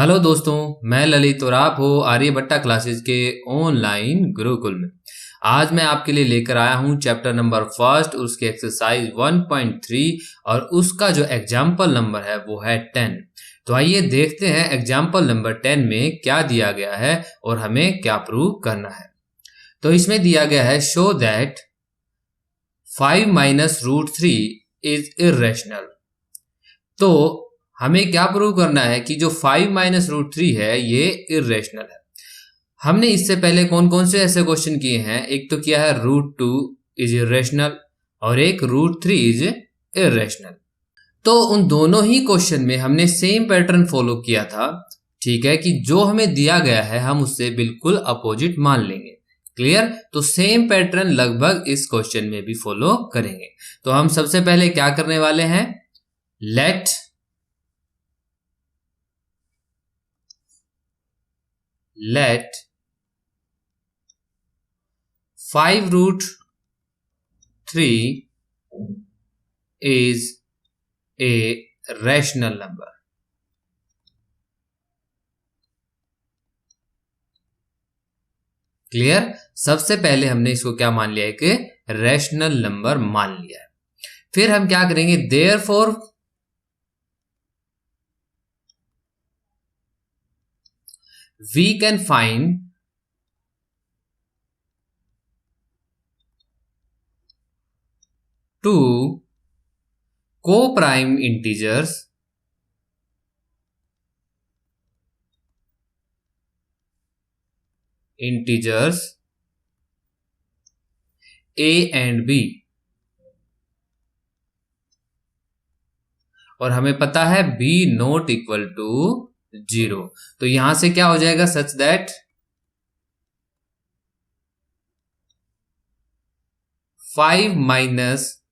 Hello दोस्तों, मैं ललित और आप हो आर्यभट्टा क्लासेस के ऑनलाइन गुरुकुल में। आज मैं आपके लिए लेकर आया हूं चैप्टर नंबर फर्स्ट, उसके एक्सरसाइज 1.3 और उसका जो एग्जाम्पल नंबर है वो है 10। तो आइए देखते हैं एग्जाम्पल नंबर 10 में क्या दिया गया है और हमें क्या प्रूव करना है। तो इसमें दिया गया है show that 5 minus root 3 is irrational. तो हमें क्या प्रूव करना है कि जो 5 माइनस रूट 3 है ये इर्रेशनल है। हमने इससे पहले कौन कौन से ऐसे क्वेश्चन किए हैं, एक तो किया है रूट 2 इज इर्रेशनल और एक रूट 3 इज इर्रेशनल। तो उन दोनों ही क्वेश्चन में हमने सेम पैटर्न फॉलो किया था। ठीक है कि जो हमें दिया गया है हम उससे बिल्कुल अपोजिट मान लेंगे। क्लियर? तो सेम पैटर्न लगभग इस क्वेश्चन में भी फॉलो करेंगे। तो हम सबसे पहले क्या करने वाले हैं, let let 5 root 3 is a rational number। Clear? सबसे पहले हमने इसको क्या मान लिया है कि रैशनल नंबर मान लिया है। फिर हम क्या करेंगे, therefore we can find two co-prime integers a and b, और हमें पता है b नॉट इक्वल टू 0। तो यहां से क्या हो जाएगा, such that 5 minus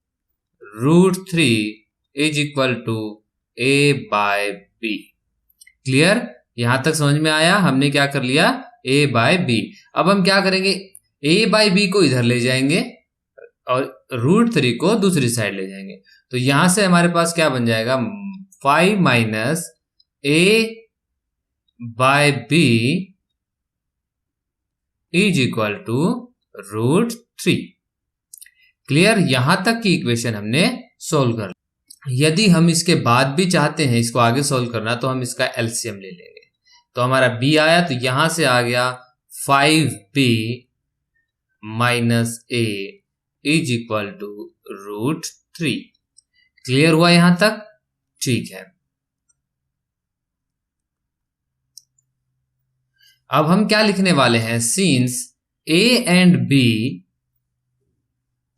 root 3 is equal to a by b। Clear? यहां तक समझ में आया? हमने क्या कर लिया, a बाय b। अब हम क्या करेंगे, a बाय b को इधर ले जाएंगे और रूट 3 को दूसरी साइड ले जाएंगे। तो यहां से हमारे पास क्या बन जाएगा, 5 minus a by b is equal to root 3। Clear? यहां तक की इक्वेशन हमने सोल्व कर ली। यदि हम इसके बाद भी चाहते हैं इसको आगे सोल्व करना तो हम इसका एलसीएम ले लेंगे। तो हमारा b आया, तो यहां से आ गया 5b minus a is equal to root 3। Clear हुआ यहां तक? ठीक है। अब हम क्या लिखने वाले हैं, since a and b,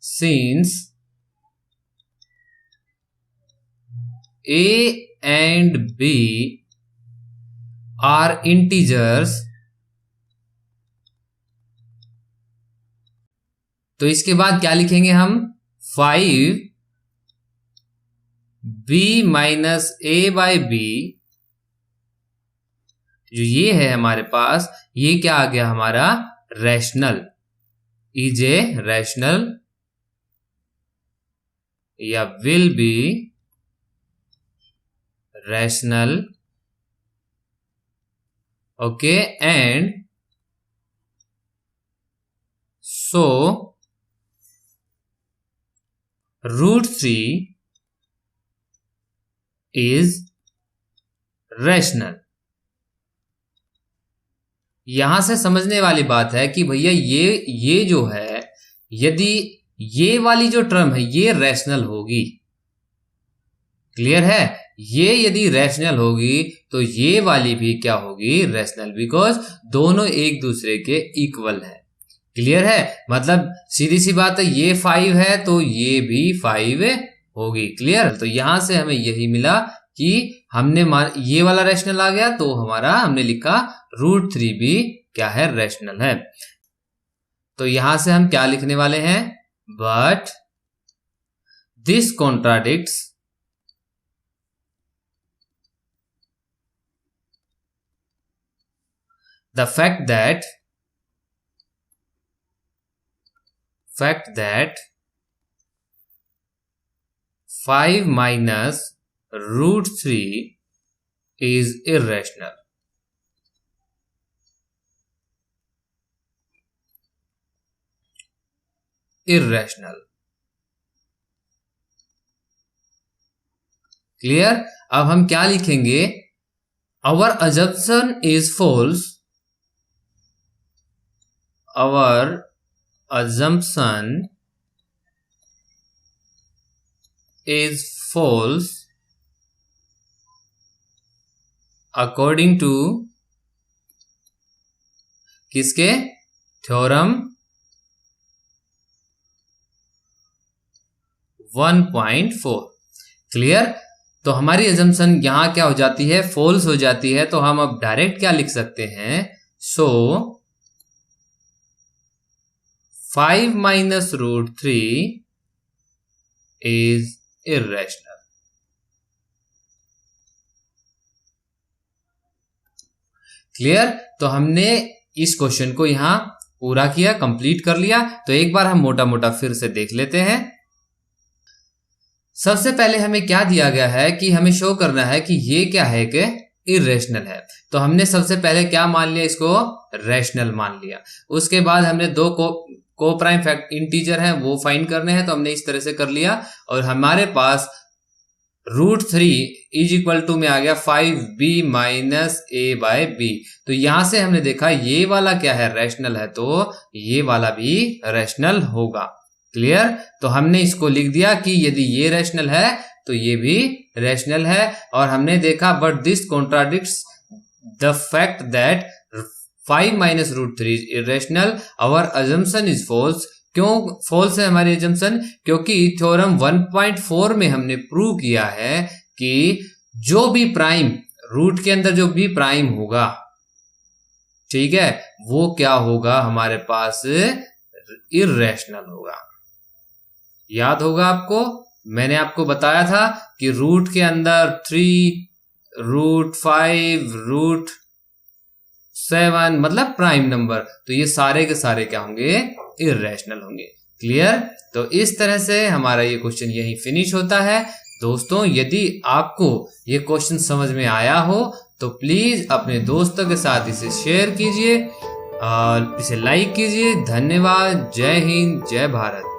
since a and b are integers, तो इसके बाद क्या लिखेंगे हम, 5b minus a by b, जो ये है हमारे पास, ये क्या आ गया हमारा, रैशनल, इज ए रैशनल या will be rational. Okay, and so root 3 is rational. यहां से समझने वाली बात है कि भैया ये जो है, यदि ये वाली जो टर्म है ये रैशनल होगी। क्लियर है? ये यदि रैशनल होगी तो ये वाली भी क्या होगी, रैशनल, बिकॉज दोनों एक दूसरे के इक्वल है। क्लियर है? मतलब सीधी सी बात है, ये 5 है तो ये भी 5 होगी। क्लियर? तो यहां से हमें यही मिला कि हमने ये वाला रैशनल आ गया, तो हमारा हमने लिखा रूट 3 भी क्या है, रैशनल है। तो यहां से हम क्या लिखने वाले हैं, but this contradicts the fact that 5 minus root 3 is irrational। irrational. Clear? अब हम क्या लिखेंगे? Our assumption is false. Our assumption is false according to किसके? थ्योरम 1.4. क्लियर? तो हमारी assumption यहां क्या हो जाती है? फॉल्स हो जाती है। तो हम अब डायरेक्ट क्या लिख सकते हैं? सो 5 minus root 3 is irrational. Clear? तो हमने इस क्वेश्चन को यहां पूरा किया, कंप्लीट कर लिया। तो एक बार हम मोटा मोटा फिर से देख लेते हैं। सबसे पहले हमें क्या दिया गया है कि हमें शो करना है कि ये क्या है कि इरेशनल है। तो हमने सबसे पहले क्या मान लिया? इसको रैशनल मान लिया। उसके बाद हमने दो को प्राइम फैक्ट इंटीजर है वो फाइंड करने हैं, तो हमने इस तरह से कर लिया। और हमारे पास √3 इज इक्वल टू में आ गया 5b minus a by b। तो यहां से हमने देखा ये वाला क्या है? रैशनल है, तो ये वाला भी रैशनल होगा। क्लियर? तो हमने इसको लिख दिया कि यदि ये रैशनल है तो ये भी रैशनल है। और हमने देखा but this contradicts the fact that 5 minus √3 is irrational. Our assumption is false. क्यों फॉल्स है हमारी एजम्पशन? क्योंकि थ्योरम 1.4 में हमने प्रूव किया है कि जो भी प्राइम रूट के अंदर जो भी प्राइम होगा, ठीक है, वो क्या होगा? हमारे पास इर्रेशनल होगा। याद होगा आपको, मैंने आपको बताया था कि रूट के अंदर 3, √5, √7 मतलब प्राइम नंबर, तो ये सारे के सारे क्या होंगे? इर्रेशनल होंगे। क्लियर? तो इस तरह से हमारा ये क्वेश्चन यही फिनिश होता है। दोस्तों, यदि आपको ये क्वेश्चन समझ में आया हो तो प्लीज अपने दोस्तों के साथ इसे शेयर कीजिए और इसे लाइक कीजिए। धन्यवाद। जय हिंद, जय भारत।